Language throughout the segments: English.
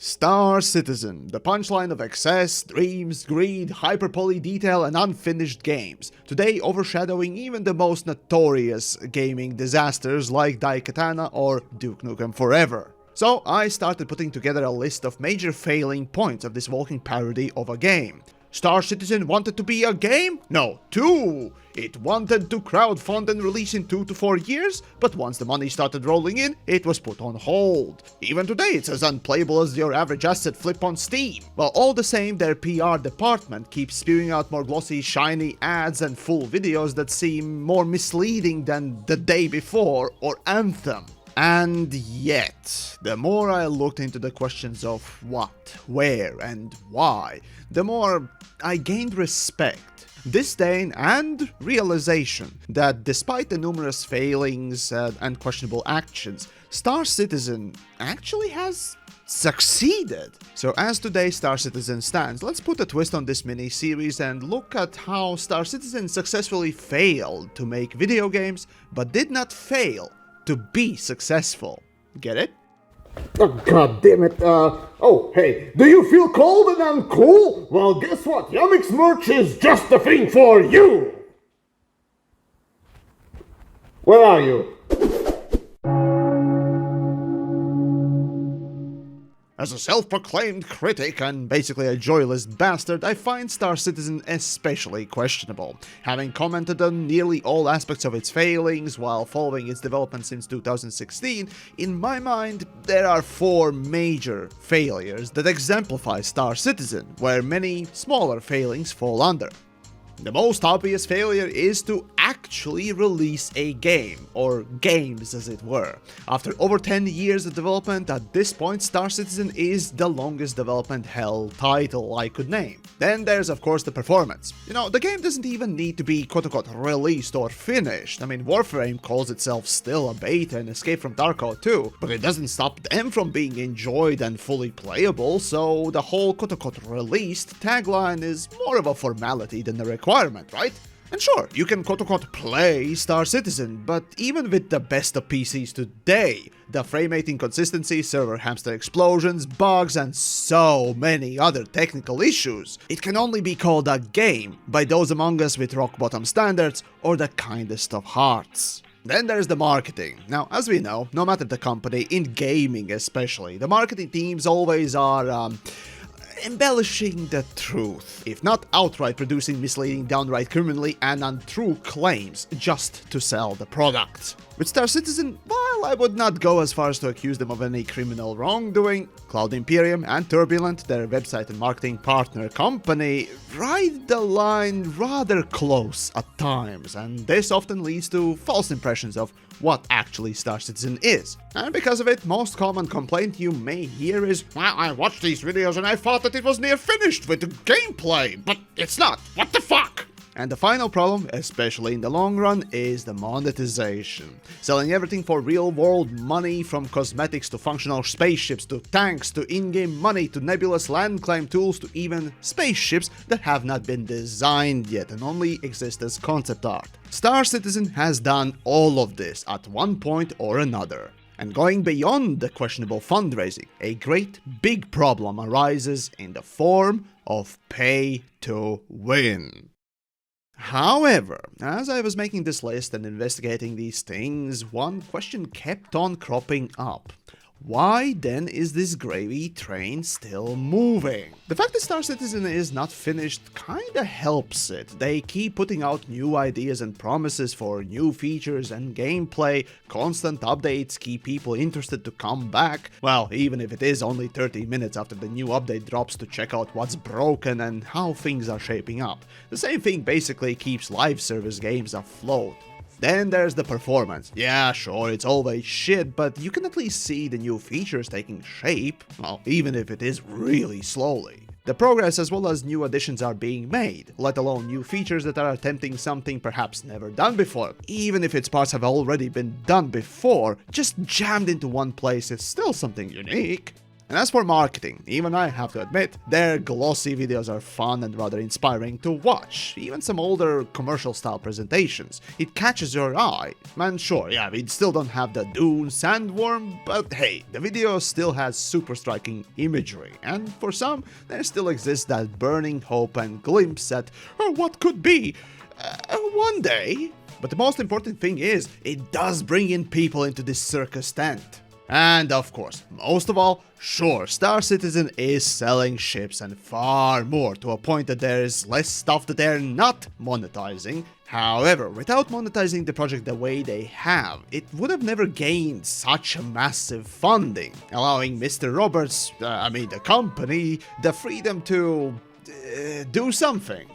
Star Citizen, the punchline of excess, dreams, greed, hyperpoly detail, and unfinished games, today overshadowing even the most notorious gaming disasters like Daikatana or Duke Nukem Forever. So I started putting together a list of major failing points of this walking parody of a game. Star Citizen wanted to be a game? No, two! It wanted to crowdfund and release in 2 to 4 years, but once the money started rolling in, it was put on hold. Even today it's as unplayable as your average asset flip on Steam. Well, all the same, their PR department keeps spewing out more glossy, shiny ads and full videos that seem more misleading than The Day Before or Anthem. And yet, the more I looked into the questions of what, where, and why, the more I gained respect, disdain, and realization that despite the numerous failings and questionable actions, Star Citizen actually has succeeded. So as today's Star Citizen stands, let's put a twist on this mini-series and look at how Star Citizen successfully failed to make video games, but did not fail to be successful. Get it? Oh, God damn it. Oh, hey, do you feel cold and uncool? Well, guess what? TheYamiks merch is just the thing for you! Where are you? As a self-proclaimed critic and basically a joyless bastard, I find Star Citizen especially questionable. Having commented on nearly all aspects of its failings while following its development since 2016, in my mind, there are 4 major failures that exemplify Star Citizen, where many smaller failings fall under. The most obvious failure is to actually release a game, or games as it were. After over 10 years of development, at this point Star Citizen is the longest development hell title I could name. Then there's of course the performance. You know, the game doesn't even need to be quote-unquote released or finished. I mean, Warframe calls itself still a beta and Escape from Tarkov too, but it doesn't stop them from being enjoyed and fully playable, so the whole quote-unquote released tagline is more of a formality than a requirement, right? And sure, you can quote-unquote play Star Citizen, but even with the best of PCs today, the frame rate inconsistency, server hamster explosions, bugs, and so many other technical issues, it can only be called a game by those among us with rock-bottom standards or the kindest of hearts. Then there's the marketing. Now, as we know, no matter the company, in gaming especially, the marketing teams always are, embellishing the truth, if not outright producing misleading, downright criminally and untrue claims just to sell the product. With Star Citizen, while I would not go as far as to accuse them of any criminal wrongdoing, Cloud Imperium and Turbulent, their website and marketing partner company, ride the line rather close at times, and this often leads to false impressions of what actually Star Citizen is. And because of it, most common complaint you may hear is, well, I watched these videos and I thought that it was near finished with the gameplay, but it's not. What the fuck? And the final problem, especially in the long run, is the monetization. Selling everything for real-world money, from cosmetics to functional spaceships, to tanks, to in-game money, to nebulous land climb tools, to even spaceships that have not been designed yet and only exist as concept art. Star Citizen has done all of this at one point or another. And going beyond the questionable fundraising, a great big problem arises in the form of pay to win. However, as I was making this list and investigating these things, one question kept on cropping up. Why then is this gravy train still moving? The fact that Star Citizen is not finished kinda helps it. They keep putting out new ideas and promises for new features and gameplay, constant updates keep people interested to come back, well, even if it is only 30 minutes after the new update drops to check out what's broken and how things are shaping up. The same thing basically keeps live service games afloat. Then there's the performance. Yeah, sure, it's always shit, but you can at least see the new features taking shape, well, even if it is really slowly. The progress as well as new additions are being made, let alone new features that are attempting something perhaps never done before. Even if its parts have already been done before, just jammed into one place, it's still something unique. And as for marketing, even I have to admit, their glossy videos are fun and rather inspiring to watch. Even some older commercial-style presentations. It catches your eye. And sure, yeah, we still don't have the Dune sandworm, but hey, the video still has super striking imagery. And for some, there still exists that burning hope and glimpse at what could be one day. But the most important thing is, it does bring in people into this circus tent. And of course, most of all, sure, Star Citizen is selling ships and far more, to a point that there is less stuff that they're not monetizing. However, without monetizing the project the way they have, it would have never gained such a massive funding, allowing Mr. Roberts, the company, the freedom to do something.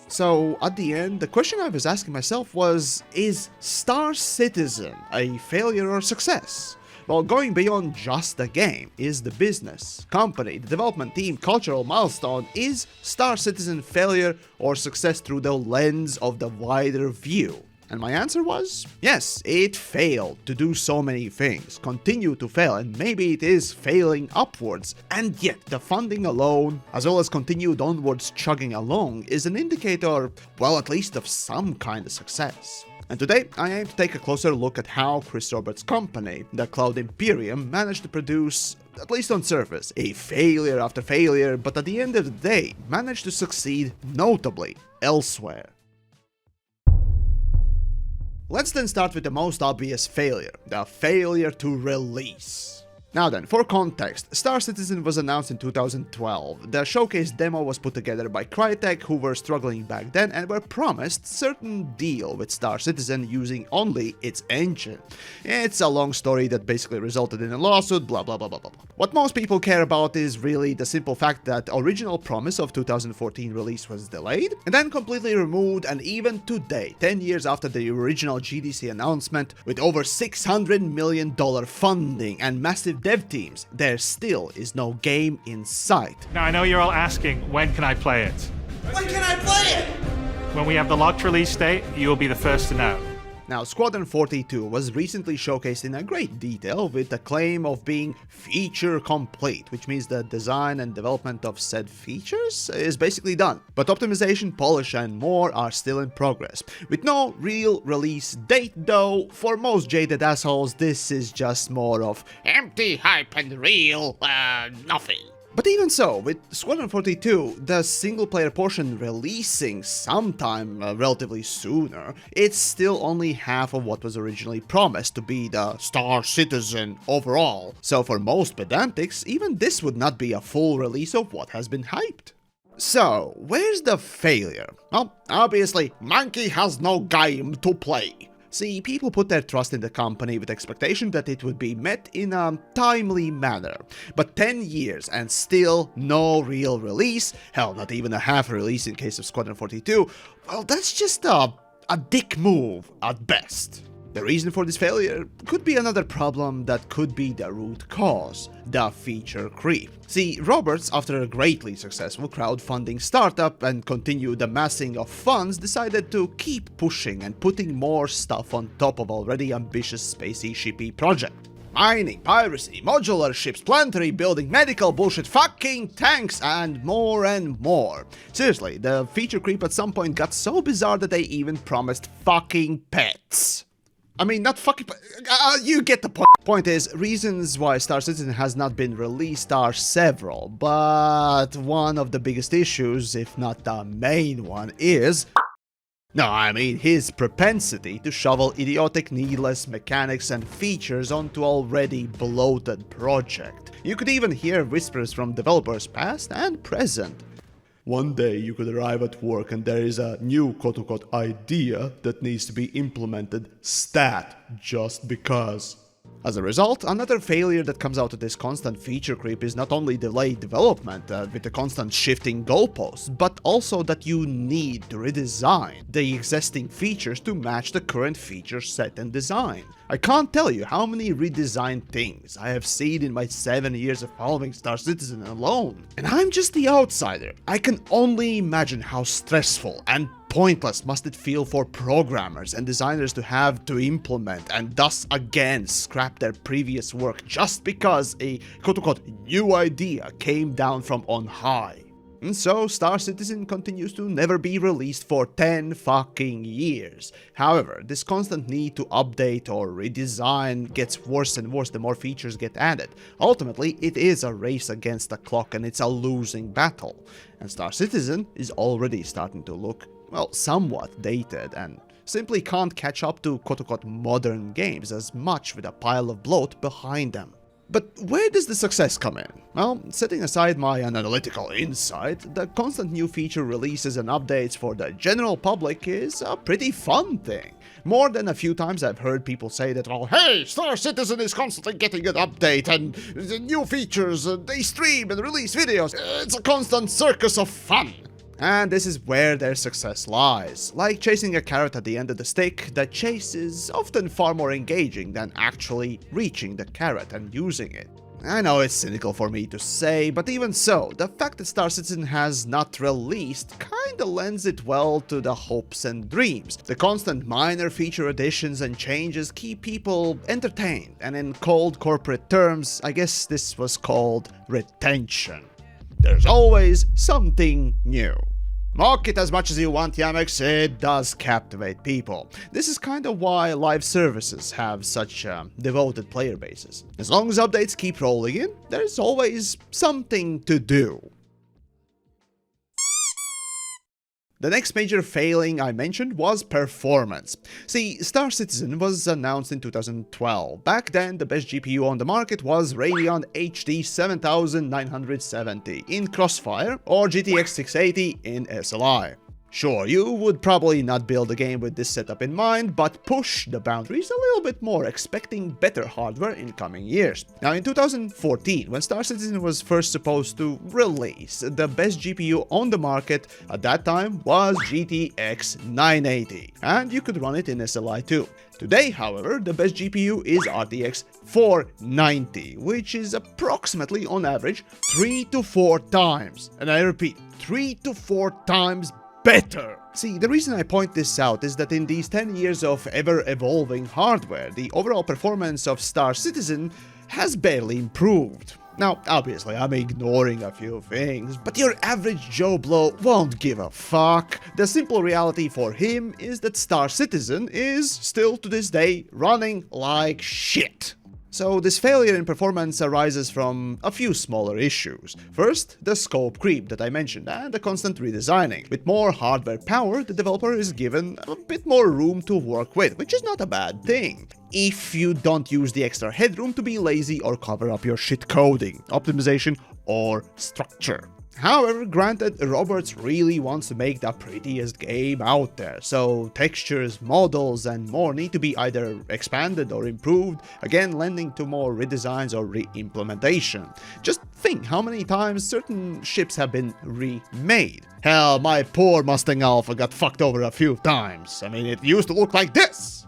So, at the end, the question I was asking myself was, is Star Citizen a failure or success? Well, going beyond just the game is the business, company, the development team, cultural milestone. Is Star Citizen failure or success through the lens of the wider view? And my answer was, yes, it failed to do so many things, continue to fail, and maybe it is failing upwards. And yet, the funding alone, as well as continued onwards chugging along, is an indicator, well, at least of some kind of success. And today, I aim to take a closer look at how Chris Roberts' company, the cloud Imperium, managed to produce, at least on surface, a failure after failure, but at the end of the day, managed to succeed notably elsewhere. Let's then start with the most obvious failure, the failure to release. Now then, for context, Star Citizen was announced in 2012. The showcase demo was put together by Crytek, who were struggling back then and were promised certain deal with Star Citizen using only its engine. It's a long story that basically resulted in a lawsuit, blah blah blah blah blah. What most people care about is really the simple fact that original promise of 2014 release was delayed, and then completely removed, and even today, 10 years after the original GDC announcement, with over $600 million funding and massive dev teams, there still is no game in sight. Now I know you're all asking, when can I play it? When can I play it? When we have the locked release date, you will be the first to know. Now, Squadron 42 was recently showcased in a great detail with the claim of being feature complete, which means the design and development of said features is basically done. But optimization, polish and more are still in progress. With no real release date though, for most jaded assholes this is just more of Empty hype and real, nothing. But even so, with Squadron 42, the single-player portion releasing sometime relatively sooner, it's still only half of what was originally promised to be the Star Citizen overall. So for most pedantics, even this would not be a full release of what has been hyped. So, where's the failure? Well, obviously, Monkey has no game to play. See, people put their trust in the company with expectation that it would be met in a timely manner. But 10 years and still no real release, hell, not even a half release in case of Squadron 42, well, that's just a dick move at best. The reason for this failure could be another problem that could be the root cause, the feature creep. See, Roberts, after a greatly successful crowdfunding startup and continued amassing of funds, decided to keep pushing and putting more stuff on top of already ambitious spacey shippy project. Mining, piracy, modular ships, planetary building, medical bullshit, fucking tanks, and more. Seriously, the feature creep at some point got so bizarre that they even promised fucking pets. I mean, not fucking... you get the point. Point is, reasons why Star Citizen has not been released are several, but one of the biggest issues, if not the main one, is... No, I mean his propensity to shovel idiotic, needless mechanics and features onto already bloated project. You could even hear whispers from developers past and present. One day you could arrive at work and there is a new quote-unquote idea that needs to be implemented stat just because. As a result, another failure that comes out of this constant feature creep is not only delayed development with the constant shifting goalposts, but also that you need to redesign the existing features to match the current feature set and design. I can't tell you how many redesigned things I have seen in my 7 years of following Star Citizen alone. And I'm just the outsider. I can only imagine how stressful and pointless must it feel for programmers and designers to have to implement and thus again scrap their previous work just because a quote-unquote new idea came down from on high? And so Star Citizen continues to never be released for 10 fucking years. However, this constant need to update or redesign gets worse and worse the more features get added. Ultimately, it is a race against the clock and it's a losing battle. And Star Citizen is already starting to look, well, somewhat dated and simply can't catch up to quote-unquote modern games as much with a pile of bloat behind them. But where does the success come in? Well, setting aside my analytical insight, the constant new feature releases and updates for the general public is a pretty fun thing. More than a few times I've heard people say that, well, hey, Star Citizen is constantly getting an update and the new features, they stream and release videos, it's a constant circus of fun. And this is where their success lies. Like chasing a carrot at the end of the stick, the chase is often far more engaging than actually reaching the carrot and using it. I know it's cynical for me to say, but even so, the fact that Star Citizen has not released kinda lends it well to the hopes and dreams. The constant minor feature additions and changes keep people entertained, and in cold corporate terms, I guess this was called retention. There's always something new. Mock it as much as you want, TheYamiks, it does captivate people. This is kinda why live services have such devoted player bases. As long as updates keep rolling in, there's always something to do. The next major failing I mentioned was performance. See, Star Citizen was announced in 2012. Back then, the best GPU on the market was Radeon HD 7970 in Crossfire or GTX 680 in SLI. Sure, you would probably not build a game with this setup in mind, but push the boundaries a little bit more, expecting better hardware in coming years. Now, in 2014, when Star Citizen was first supposed to release, the best GPU on the market at that time was GTX 980, and you could run it in SLI too. Today, however, the best GPU is RTX 490, which is approximately, on average, 3 to 4 times, and I repeat, 3 to 4 times better. See, the reason I point this out is that in these 10 years of ever-evolving hardware, the overall performance of Star Citizen has barely improved. Now, obviously, I'm ignoring a few things, but your average Joe Blow won't give a fuck. The simple reality for him is that Star Citizen is, still to this day, running like shit. So this failure in performance arises from a few smaller issues. First, the scope creep that I mentioned and the constant redesigning. With more hardware power, the developer is given a bit more room to work with, which is not a bad thing, if you don't use the extra headroom to be lazy or cover up your shit coding, optimization, or structure. However, granted, Roberts really wants to make the prettiest game out there, so textures, models, and more need to be either expanded or improved, again lending to more redesigns or re-implementation. Just think how many times certain ships have been remade. Hell, my poor Mustang Alpha got fucked over a few times. I mean, it used to look like this!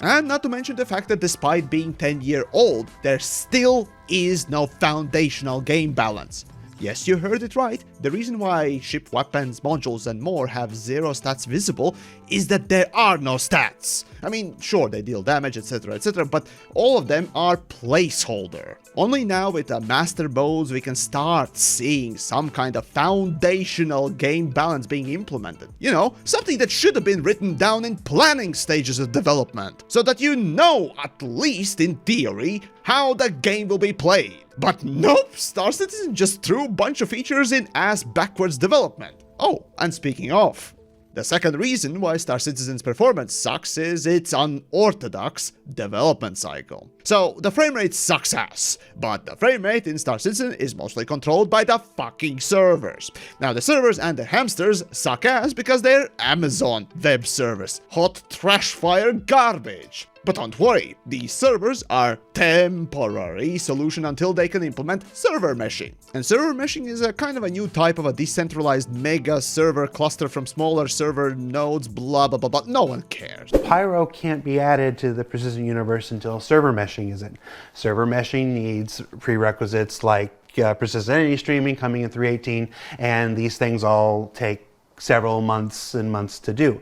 And not to mention the fact that despite being 10-year-old, there still is no foundational game balance. Yes, you heard it right. The reason why ship weapons, modules, and more have 0 stats visible is that there are no stats. I mean, sure, they deal damage, etc, but all of them are placeholder. Only now with the master modes we can start seeing some kind of foundational game balance being implemented. You know, something that should have been written down in planning stages of development, so that you know, at least in theory, how the game will be played. But nope, Star Citizen just threw a bunch of features in ass backwards development. Oh, and speaking of, the second reason why Star Citizen's performance sucks is its unorthodox development cycle. So, the framerate sucks ass, but the framerate in Star Citizen is mostly controlled by the fucking servers. Now, the servers and the hamsters suck ass because they're Amazon Web Service, hot trash fire garbage. But don't worry, these servers are temporary solution until they can implement server meshing. And server meshing is a kind of a new type of a decentralized mega server cluster from smaller server nodes, blah blah blah blah, no one cares. Pyro can't be added to the Precision universe until server meshing is in. Server meshing needs prerequisites like persistent entity streaming coming in 3.18, and these things all take several months and months to do.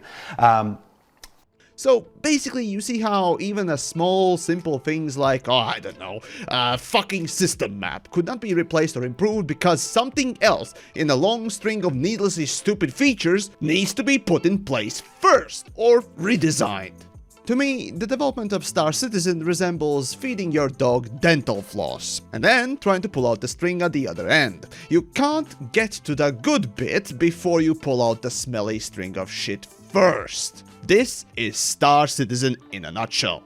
So basically, you see how even a small, simple things like, oh, I don't know, fucking system map could not be replaced or improved because something else in a long string of needlessly stupid features needs to be put in place first or redesigned. To me, the development of Star Citizen resembles feeding your dog dental floss, and then trying to pull out the string at the other end. You can't get to the good bit before you pull out the smelly string of shit first. This is Star Citizen in a nutshell.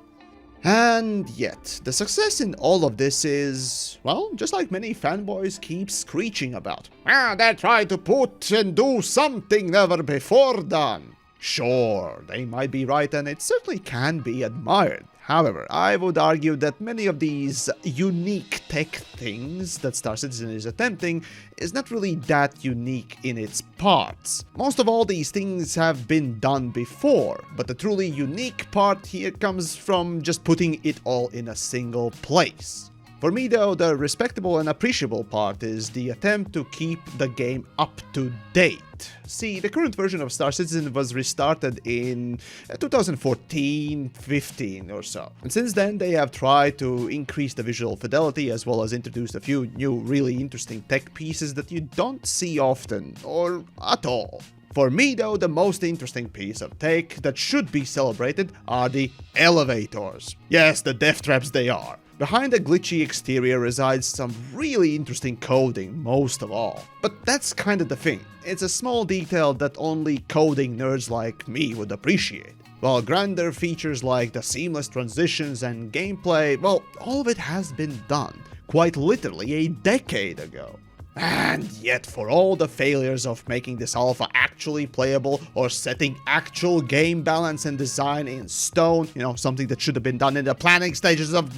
And yet, the success in all of this is, well, just like many fanboys keep screeching about. They're trying to put and do something never before done. Sure, they might be right, and it certainly can be admired. However, I would argue that many of these unique tech things that Star Citizen is attempting is not really that unique in its parts. Most of all these things have been done before, but the truly unique part here comes from just putting it all in a single place. For me though, the respectable and appreciable part is the attempt to keep the game up to date. See, the current version of Star Citizen was restarted in 2014-15 or so. And since then, they have tried to increase the visual fidelity as well as introduced a few new really interesting tech pieces that you don't see often, or at all. For me though, the most interesting piece of tech that should be celebrated are the elevators. Yes, the death traps they are. Behind the glitchy exterior resides some really interesting coding, most of all. But that's kind of the thing. It's a small detail that only coding nerds like me would appreciate. While grander features like the seamless transitions and gameplay, well, all of it has been done, quite literally a decade ago. And yet, for all the failures of making this alpha actually playable or setting actual game balance and design in stone, something that should have been done in the planning stages of...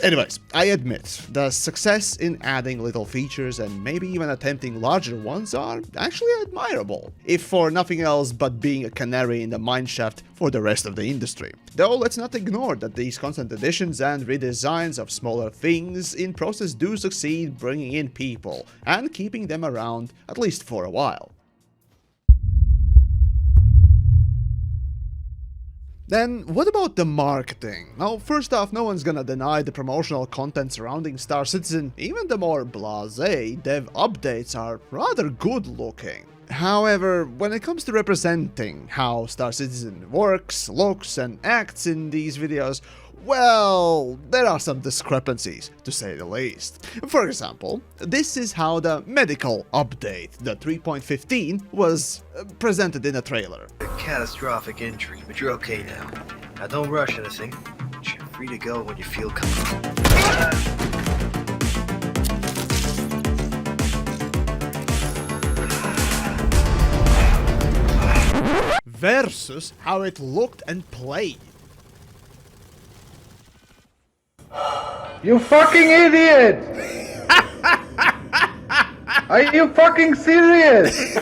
Anyways, I admit, the success in adding little features and maybe even attempting larger ones are actually admirable, if for nothing else but being a canary in the mineshaft for the rest of the industry. Though let's not ignore that these constant additions and redesigns of smaller things in process do succeed bringing in people and keeping them around at least for a while. Then, what about the marketing? Now, first off, no one's gonna deny the promotional content surrounding Star Citizen. Even the more blasé dev updates are rather good looking. However, when it comes to representing how Star Citizen works, looks, and acts in these videos, well, there are some discrepancies, to say the least. For example, this is how the medical update, the 3.15, was presented in a trailer. A catastrophic injury, but you're okay now. Now don't rush anything. You're free to go when you feel comfortable. Versus how it looked and played. You fucking idiot! Are you fucking serious?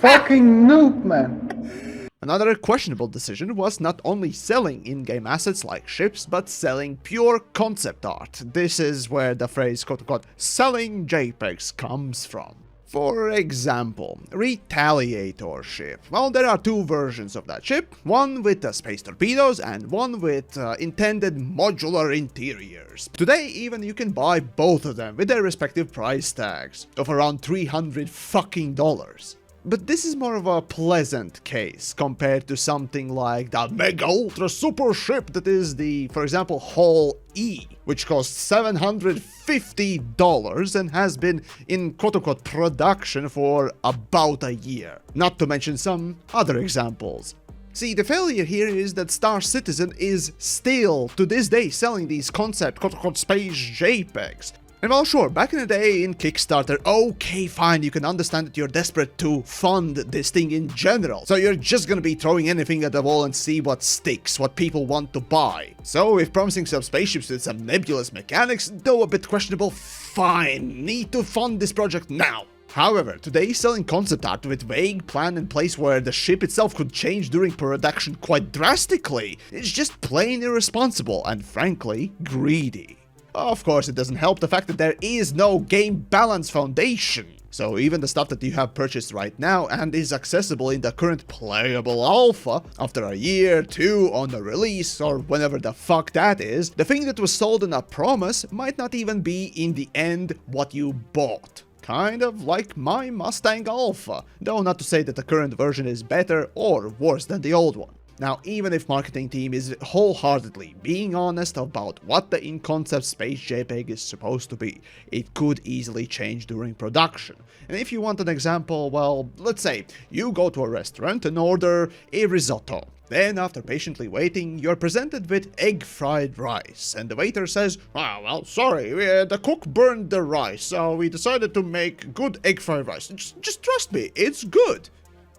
Fucking noob, man. Another questionable decision was not only selling in-game assets like ships, but selling pure concept art. This is where the phrase quote-unquote selling JPEGs comes from. For example, Retaliator ship. Well, there are two versions of that ship, one with space torpedoes and one with intended modular interiors. Today, even you can buy both of them with their respective price tags of around $300 fucking dollars. But this is more of a pleasant case compared to something like the mega ultra super ship that is the, for example, Hull E, which costs $750 and has been in quote-unquote production for about a year. Not to mention some other examples. See, the failure here is that Star Citizen is still, to this day, selling these concept quote-unquote space JPEGs. And well, sure, back in the day in Kickstarter, okay, fine, you can understand that you're desperate to fund this thing in general. So you're just gonna be throwing anything at the wall and see what sticks, what people want to buy. So if promising some spaceships with some nebulous mechanics, though a bit questionable, fine, need to fund this project now. However, today selling concept art with vague plan in place where the ship itself could change during production quite drastically is just plain irresponsible and frankly, greedy. Of course, it doesn't help the fact that there is no game balance foundation. So even the stuff that you have purchased right now and is accessible in the current playable alpha, after a year, 2 on the release, or whenever the fuck that is, the thing that was sold in a promise might not even be in the end what you bought. Kind of like my Mustang Alpha, though not to say that the current version is better or worse than the old one. Now, even if marketing team is wholeheartedly being honest about what the in-concept space JPEG is supposed to be, it could easily change during production. And if you want an example, well, let's say you go to a restaurant and order a risotto. Then, after patiently waiting, you're presented with egg fried rice, and the waiter says, "Ah, well, sorry, the cook burned the rice, so we decided to make good egg fried rice. Just trust me, it's good."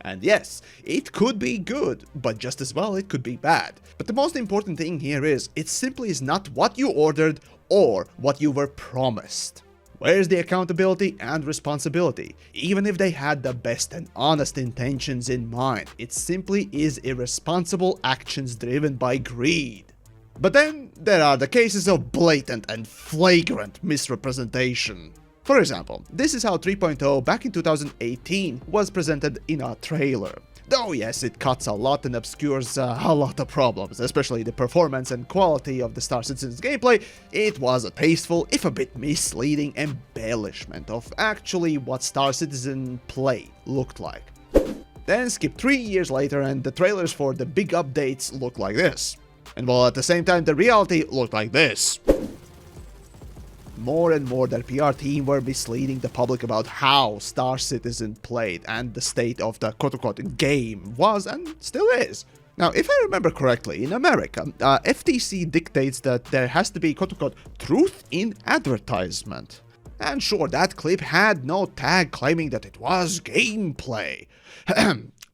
And yes, it could be good, but just as well it could be bad. But the most important thing here is, it simply is not what you ordered or what you were promised. Where's the accountability and responsibility? Even if they had the best and honest intentions in mind, it simply is irresponsible actions driven by greed. But then there are the cases of blatant and flagrant misrepresentation. For example, this is how 3.0 back in 2018 was presented in a trailer. Though yes, it cuts a lot and obscures a lot of problems, especially the performance and quality of the Star Citizen's gameplay, it was a tasteful, if a bit misleading, embellishment of actually what Star Citizen play looked like. Then skip 3 years later and the trailers for the big updates look like this. And while at the same time the reality looked like this. More and more their PR team were misleading the public about how Star Citizen played and the state of the quote-unquote game was and still is. Now, if I remember correctly, in America, FTC dictates that there has to be quote-unquote truth in advertisement. And sure, that clip had no tag claiming that it was gameplay.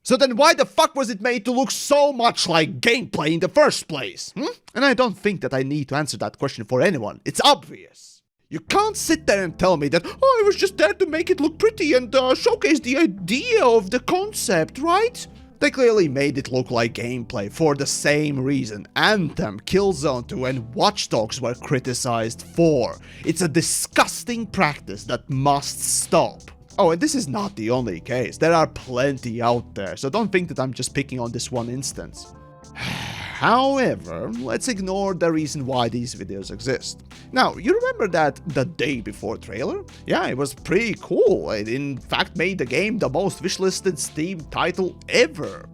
So then why the fuck was it made to look so much like gameplay in the first place? And I don't think that I need to answer that question for anyone. It's obvious. You can't sit there and tell me that, oh, I was just there to make it look pretty and showcase the idea of the concept, right? They clearly made it look like gameplay for the same reason Anthem, Killzone 2 and Watch Dogs were criticized for. It's a disgusting practice that must stop. Oh, and this is not the only case. There are plenty out there, so don't think that I'm just picking on this one instance. However, let's ignore the reason why these videos exist. Now, you remember that the day before trailer? Yeah, it was pretty cool. It in fact made the game the most wishlisted Steam title ever.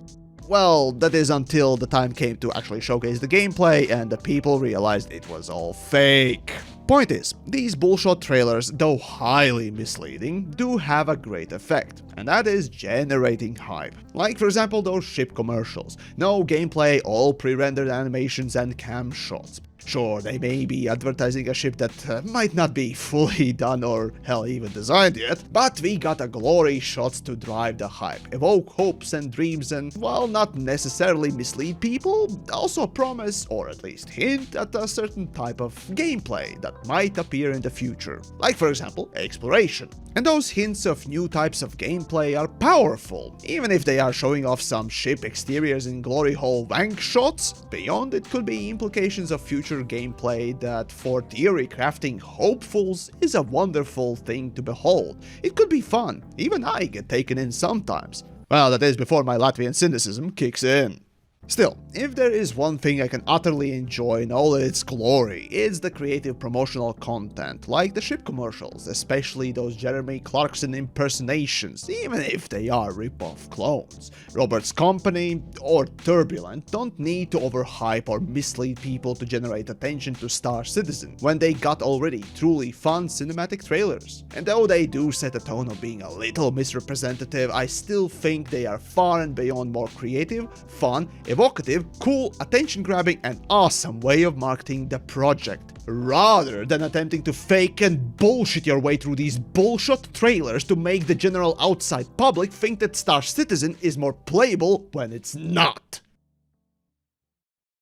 Well, that is until the time came to actually showcase the gameplay and the people realized it was all fake. Point is, these bullshit trailers, though highly misleading, do have a great effect, and that is generating hype. Like for example those ship commercials. No gameplay, all pre-rendered animations and cam shots. Sure, they may be advertising a ship that might not be fully done or hell even designed yet, but we got a glory shots to drive the hype, evoke hopes and dreams and, while not necessarily mislead people, also promise or at least hint at a certain type of gameplay that might appear in the future. Like for example, exploration. And those hints of new types of gameplay are powerful, even if they are showing off some ship exteriors in glory hole wank shots. Beyond it could be implications of future gameplay that for theory crafting hopefuls is a wonderful thing to behold. It could be fun, even I get taken in sometimes. Well, that is before my Latvian cynicism kicks in. Still, if there is one thing I can utterly enjoy in all its glory, it's the creative promotional content, like the ship commercials, especially those Jeremy Clarkson impersonations, even if they are rip-off clones. Robert's Company or Turbulent don't need to overhype or mislead people to generate attention to Star Citizen, when they got already truly fun cinematic trailers. And though they do set a tone of being a little misrepresentative, I still think they are far and beyond more creative, fun, evocative, cool, attention-grabbing and awesome way of marketing the project, rather than attempting to fake and bullshit your way through these bullshit trailers to make the general outside public think that Star Citizen is more playable when it's not.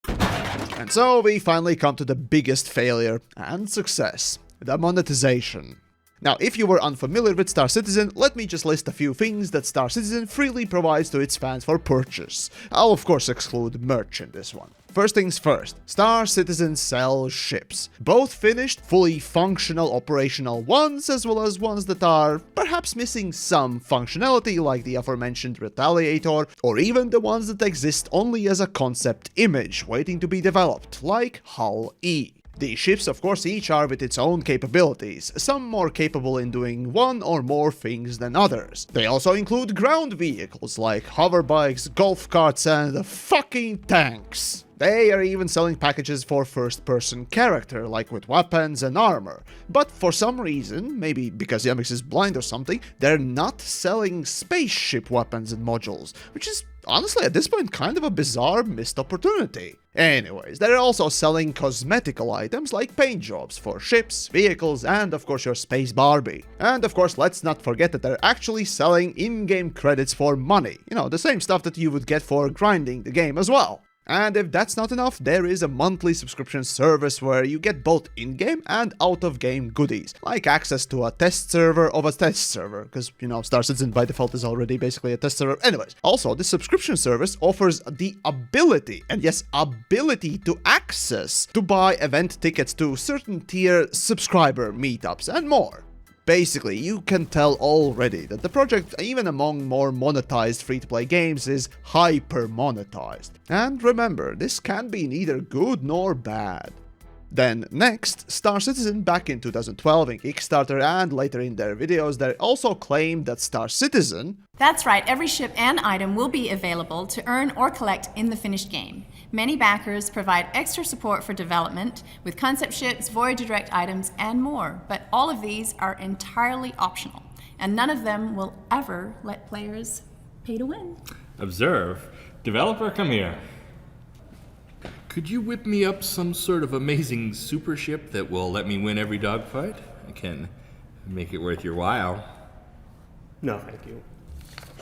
And so we finally come to the biggest failure and success, the monetization. Now, if you were unfamiliar with Star Citizen, let me just list a few things that Star Citizen freely provides to its fans for purchase. I'll of course exclude merch in this one. first things first, Star Citizen sells ships. Both finished, fully functional operational ones, as well as ones that are perhaps missing some functionality like the aforementioned Retaliator, or even the ones that exist only as a concept image waiting to be developed, like Hull E. These ships, of course, each are with its own capabilities, some more capable in doing one or more things than others. They also include ground vehicles like hoverbikes, golf carts, and fucking tanks. They are even selling packages for first-person character, like with weapons and armor. But for some reason, maybe because TheYamiks is blind or something, they're not selling spaceship weapons and modules, which is honestly at this point kind of a bizarre missed opportunity. Anyways, they're also selling cosmetical items like paint jobs for ships, vehicles, and of course your space Barbie. And of course, let's not forget that they're actually selling in-game credits for money. You know, the same stuff that you would get for grinding the game as well. And if that's not enough, there is a monthly subscription service where you get both in-game and out-of-game goodies, like access to a test server of a test server, because, you know, Star Citizen by default is already basically a test server. Anyways, also, this subscription service offers the ability, and yes, ability to access to buy event tickets to certain tier subscriber meetups and more. Basically, you can tell already that the project, even among more monetized free-to-play games, is hyper-monetized. And remember, this can be neither good nor bad. Then next, Star Citizen back in 2012 in Kickstarter and later in their videos, they also claimed that Star Citizen... That's right, every ship and item will be available to earn or collect in the finished game. Many backers provide extra support for development with concept ships, Voyager Direct items, and more, but all of these are entirely optional, and none of them will ever let players pay to win. Observe. Developer, come here. Could you whip me up some sort of amazing super ship that will let me win every dogfight? I can make it worth your while. No, thank you.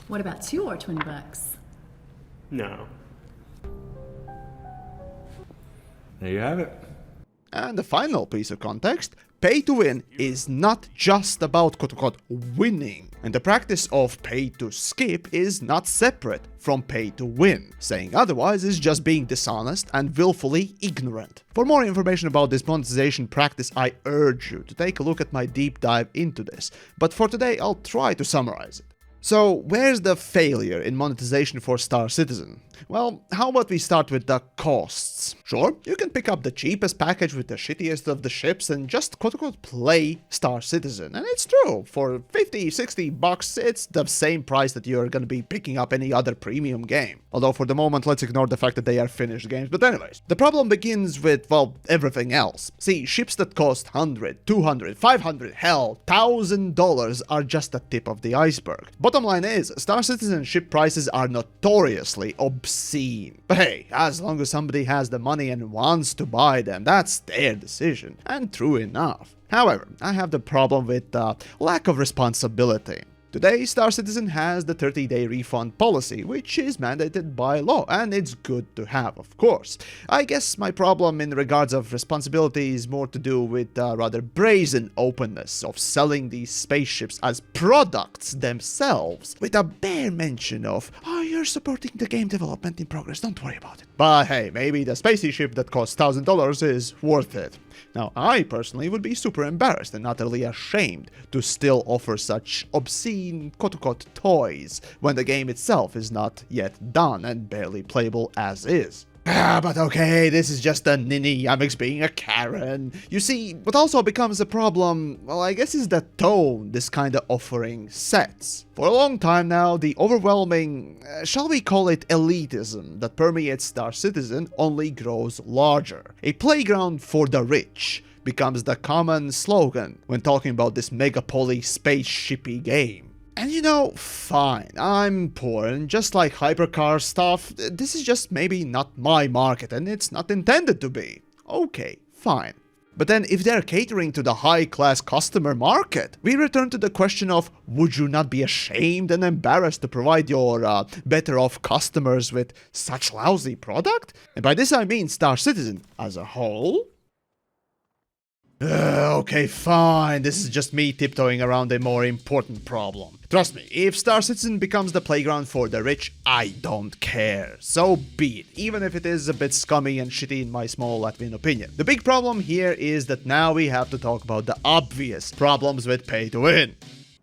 What about $2 or $20? No. There you have it. And the final piece of context, pay to win is not just about quote-unquote winning, and the practice of pay to skip is not separate from pay to win. Saying otherwise is just being dishonest and willfully ignorant. For more information about this monetization practice, I urge you to take a look at my deep dive into this, but for today I'll try to summarize it. So, where's the failure in monetization for Star Citizen? Well, how about we start with the costs? Sure, you can pick up the cheapest package with the shittiest of the ships and just quote-unquote play Star Citizen. And it's true, for $50-$60, it's the same price that you're gonna be picking up any other premium game. Although for the moment, let's ignore the fact that they are finished games. But anyways, the problem begins with, well, everything else. See, ships that cost $100, $200, $500, hell, $1,000 are just the tip of the iceberg. Bottom line is, Star Citizen ship prices are notoriously obscene. But hey, as long as somebody has the money and wants to buy them, that's their decision. And true enough. However, I have the problem with lack of responsibility. Today, Star Citizen has the 30-day refund policy, which is mandated by law, and it's good to have, of course. I guess my problem in regards of responsibility is more to do with rather brazen openness of selling these spaceships as products themselves, with a bare mention of, oh, you're supporting the game development in progress, don't worry about it. But hey, maybe the spacey ship that costs $1,000 is worth it. Now, I personally would be super embarrassed and utterly ashamed to still offer such obscene quote-unquote toys when the game itself is not yet done and barely playable as is. But okay, this is just a ninny TheYamiks being a Karen. You see, what also becomes a problem, well, I guess is the tone this kind of offering sets. For a long time now, the overwhelming, shall we call it elitism, that permeates Star Citizen only grows larger. A playground for the rich becomes the common slogan when talking about this megapoly spaceshipy game. And you know, fine, I'm poor, and just like hypercar stuff, this is just maybe not my market, and it's not intended to be. Okay, fine. But then if they're catering to the high-class customer market, we return to the question of, would you not be ashamed and embarrassed to provide your better-off customers with such lousy product? And by this I mean Star Citizen as a whole. Okay, fine. This is just me tiptoeing around a more important problem. Trust me, if Star Citizen becomes the playground for the rich, I don't care. So be it, even if it is a bit scummy and shitty in my small Latvian opinion. The big problem here is that now we have to talk about the obvious problems with pay to win.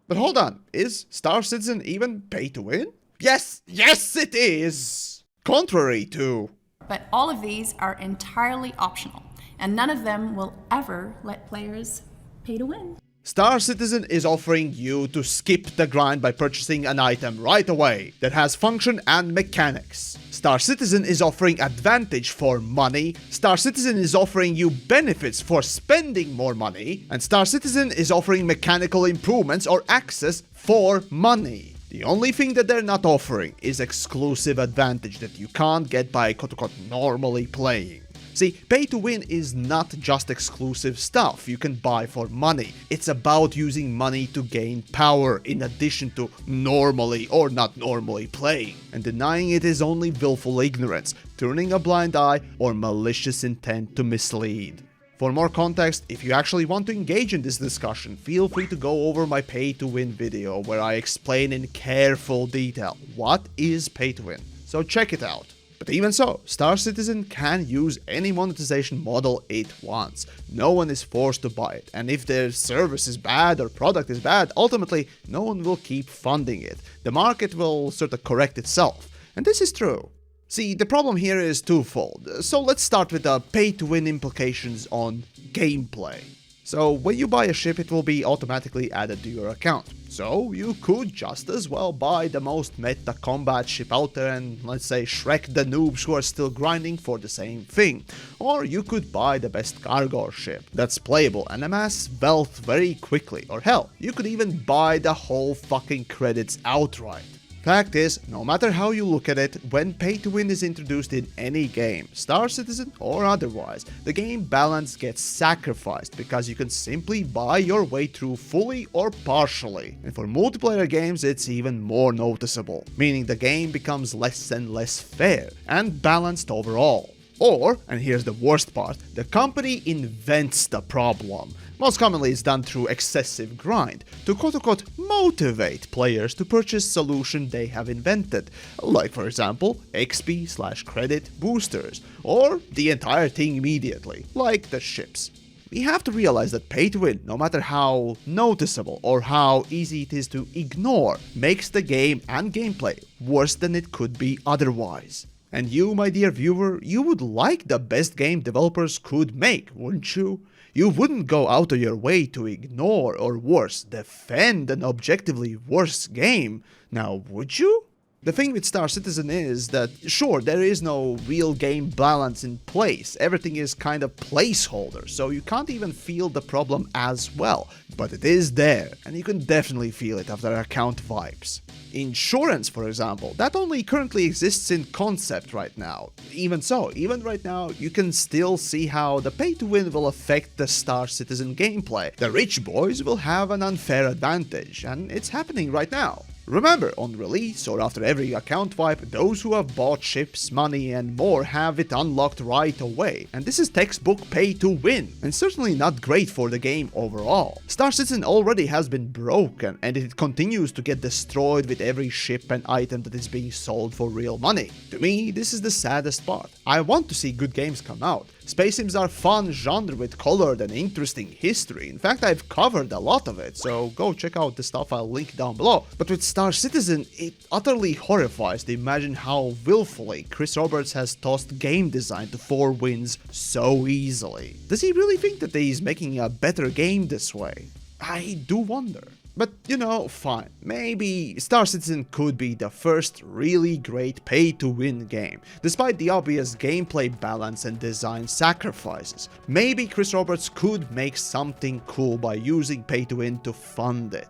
But hold on, is Star Citizen even pay to win? Yes, it is! Contrary to... But all of these are entirely optional, and none of them will ever let players pay to win. Star Citizen is offering you to skip the grind by purchasing an item right away that has function and mechanics. Star Citizen is offering advantage for money, Star Citizen is offering you benefits for spending more money, and Star Citizen is offering mechanical improvements or access for money. The only thing that they're not offering is exclusive advantage that you can't get by quote-unquote normally playing. See, pay to win is not just exclusive stuff you can buy for money. It's about using money to gain power in addition to normally or not normally playing. And denying it is only willful ignorance, turning a blind eye, or malicious intent to mislead. For more context, if you actually want to engage in this discussion, feel free to go over my pay to win video where I explain in careful detail what is pay to win. So check it out. But even so, Star Citizen can use any monetization model it wants. No one is forced to buy it, and if their service is bad or product is bad, ultimately no one will keep funding it. The market will sort of correct itself, and this is true. See, the problem here is twofold, so let's start with the pay-to-win implications on gameplay. So, when you buy a ship, it will be automatically added to your account. So, you could just as well buy the most meta combat ship out there and, let's say, Shrek the noobs who are still grinding for the same thing. Or you could buy the best cargo ship that's playable and amass wealth very quickly. Or hell, you could even buy the whole fucking credits outright. Fact is, no matter how you look at it, when pay to win is introduced in any game, Star Citizen or otherwise, the game balance gets sacrificed because you can simply buy your way through fully or partially. And for multiplayer games, it's even more noticeable, meaning the game becomes less and less fair and balanced overall. Or, and here's the worst part, the company invents the problem. Most commonly it's done through excessive grind, to quote-unquote motivate players to purchase solution they have invented, like for example XP/credit boosters, or the entire thing immediately, like the ships. We have to realize that pay to win, no matter how noticeable or how easy it is to ignore, makes the game and gameplay worse than it could be otherwise. And you, my dear viewer, you would like the best game developers could make, wouldn't you? You wouldn't go out of your way to ignore or worse, defend an objectively worse game, now would you? The thing with Star Citizen is that, sure, there is no real game balance in place, everything is kind of placeholder, so you can't even feel the problem as well, but it is there, and you can definitely feel it after account vibes. Insurance, for example, that only currently exists in concept right now. Even so, even right now, you can still see how the pay-to-win will affect the Star Citizen gameplay. The rich boys will have an unfair advantage, and it's happening right now. Remember, on release or after every account wipe, those who have bought ships, money and more have it unlocked right away, and this is textbook pay to win, and certainly not great for the game overall. Star Citizen already has been broken, and it continues to get destroyed with every ship and item that is being sold for real money. To me, this is the saddest part. I want to see good games come out. Space sims are fun genre with colored and interesting history. In fact, I've covered a lot of it, so go check out the stuff I'll link down below. But with Star Citizen, it utterly horrifies to imagine how willfully Chris Roberts has tossed game design to 4 wins so easily. Does he really think that he's making a better game this way? I do wonder. But, you know, fine, maybe Star Citizen could be the first really great pay-to-win game, despite the obvious gameplay balance and design sacrifices. Maybe Chris Roberts could make something cool by using pay-to-win to fund it.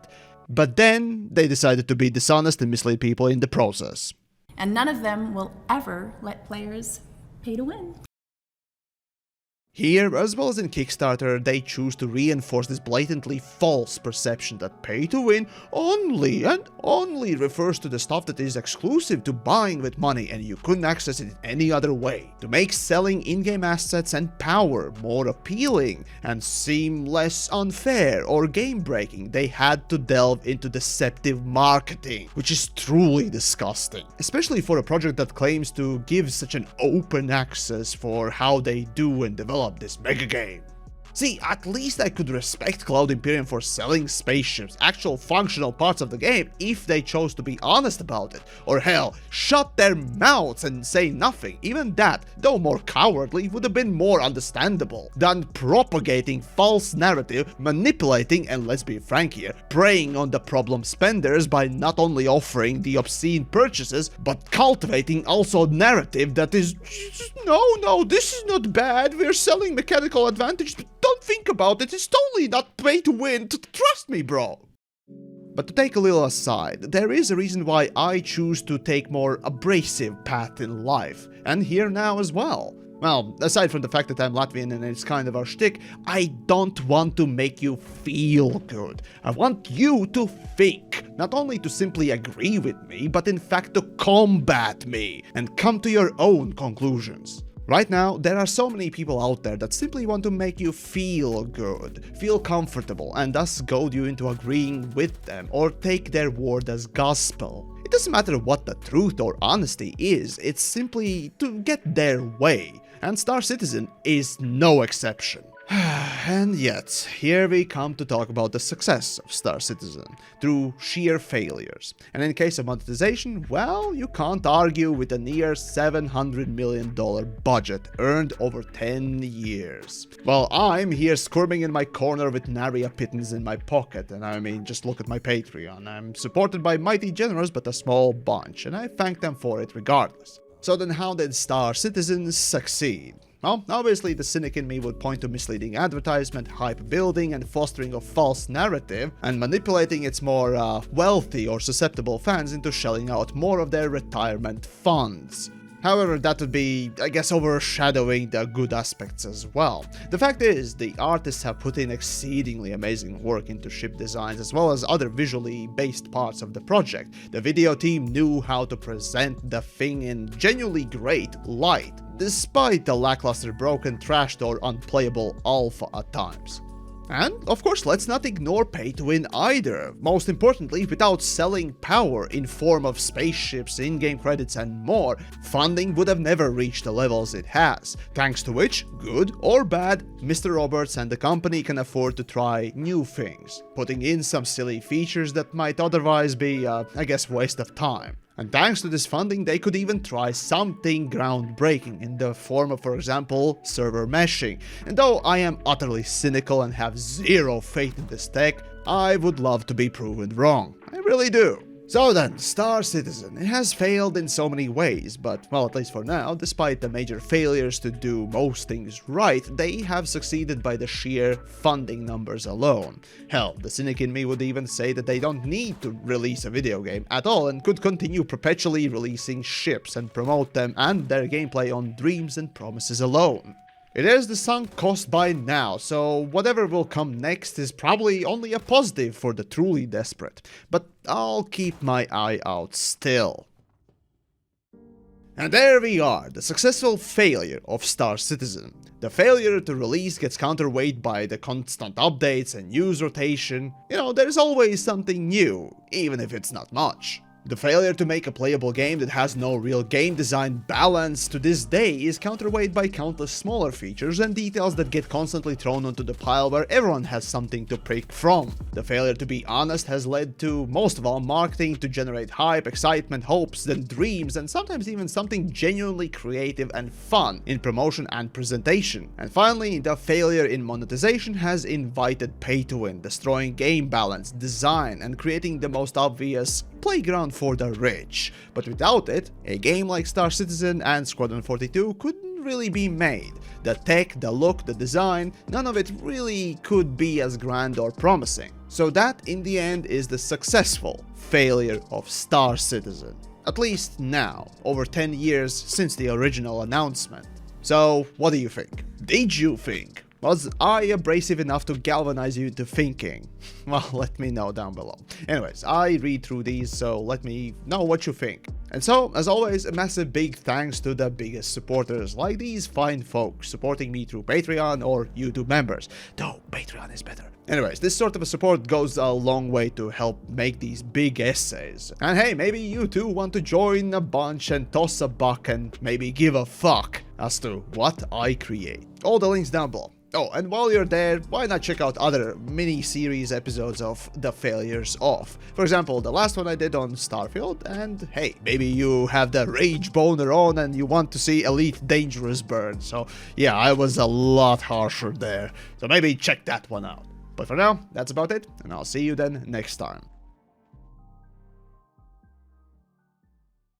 But then, they decided to be dishonest and mislead people in the process. And none of them will ever let players pay to win. Here, as well as in Kickstarter, they choose to reinforce this blatantly false perception that pay to win only and only refers to the stuff that is exclusive to buying with money and you couldn't access it in any other way. To make selling in-game assets and power more appealing and seem less unfair or game-breaking, they had to delve into deceptive marketing, which is truly disgusting, especially for a project that claims to give such an open access for how they do and develop this mega game. See, at least I could respect Cloud Imperium for selling spaceships, actual functional parts of the game, if they chose to be honest about it. Or hell, shut their mouths and say nothing. Even that, though more cowardly, would have been more understandable than propagating false narrative, manipulating, and let's be frank here, preying on the problem spenders by not only offering the obscene purchases, but cultivating also narrative that is, no, this is not bad, we're selling mechanical advantage, don't think about it, it's totally not pay to win, trust me, bro. But to take a little aside, there is a reason why I choose to take more abrasive path in life, and here now as well. Well, aside from the fact that I'm Latvian and it's kind of our shtick, I don't want to make you feel good. I want you to think, not only to simply agree with me, but in fact to combat me and come to your own conclusions. Right now, there are so many people out there that simply want to make you feel good, feel comfortable, and thus goad you into agreeing with them or take their word as gospel. It doesn't matter what the truth or honesty is, it's simply to get their way, and Star Citizen is no exception. And yet, here we come to talk about the success of Star Citizen, through sheer failures. And in case of monetization, well, you can't argue with a near $700 million budget earned over 10 years. Well, I'm here squirming in my corner with nary a pittance in my pocket, and I mean, just look at my Patreon. I'm supported by mighty generous but a small bunch, and I thank them for it regardless. So then how did Star Citizen succeed? Well, obviously the cynic in me would point to misleading advertisement, hype building, and fostering of false narrative, and manipulating its more wealthy or susceptible fans into shelling out more of their retirement funds. However, that would be, I guess, overshadowing the good aspects as well. The fact is, the artists have put in exceedingly amazing work into ship designs as well as other visually based parts of the project. The video team knew how to present the thing in genuinely great light, despite the lackluster, broken, trashed, or unplayable alpha at times. And, of course, let's not ignore pay to win either. Most importantly, without selling power in form of spaceships, in-game credits, and more, funding would have never reached the levels it has, thanks to which, good or bad, Mr. Roberts and the company can afford to try new things, putting in some silly features that might otherwise be, I guess, waste of time. And thanks to this funding, they could even try something groundbreaking in the form of, for example, server meshing. And though I am utterly cynical and have zero faith in this tech, I would love to be proven wrong. I really do. So then, Star Citizen. It has failed in so many ways, but, well, at least for now, despite the major failures to do most things right, they have succeeded by the sheer funding numbers alone. Hell, the cynic in me would even say that they don't need to release a video game at all and could continue perpetually releasing ships and promote them and their gameplay on dreams and promises alone. It is the sunk cost by now, so whatever will come next is probably only a positive for the truly desperate, but I'll keep my eye out still. And there we are, the successful failure of Star Citizen. The failure to release gets counterweighted by the constant updates and news rotation. You know, there's always something new, even if it's not much. The failure to make a playable game that has no real game design balance to this day is counterweighted by countless smaller features and details that get constantly thrown onto the pile where everyone has something to pick from. The failure to be honest has led to, most of all, marketing to generate hype, excitement, hopes, and dreams, and sometimes even something genuinely creative and fun in promotion and presentation. And finally, the failure in monetization has invited pay to win, destroying game balance, design, and creating the most obvious playground for the rich. But without it, a game like Star Citizen and Squadron 42 couldn't really be made. The tech, the look, the design, none of it really could be as grand or promising. So that, in the end, is the successful failure of Star Citizen. At least now, over 10 years since the original announcement. So, what do you think? Did you think? Was I abrasive enough to galvanize you into thinking? Well, let me know down below. Anyways, I read through these, so let me know what you think. And so, as always, a massive big thanks to the biggest supporters, like these fine folks supporting me through Patreon or YouTube members. Though, Patreon is better. Anyways, this sort of a support goes a long way to help make these big essays. And hey, maybe you too want to join a bunch and toss a buck and maybe give a fuck as to what I create. All the links down below. Oh, and while you're there, why not check out other mini-series episodes of The Failures Of? For example, the last one I did on Starfield, and hey, maybe you have the rage boner on and you want to see Elite Dangerous burn, so yeah, I was a lot harsher there, so maybe check that one out. But for now, that's about it, and I'll see you then next time.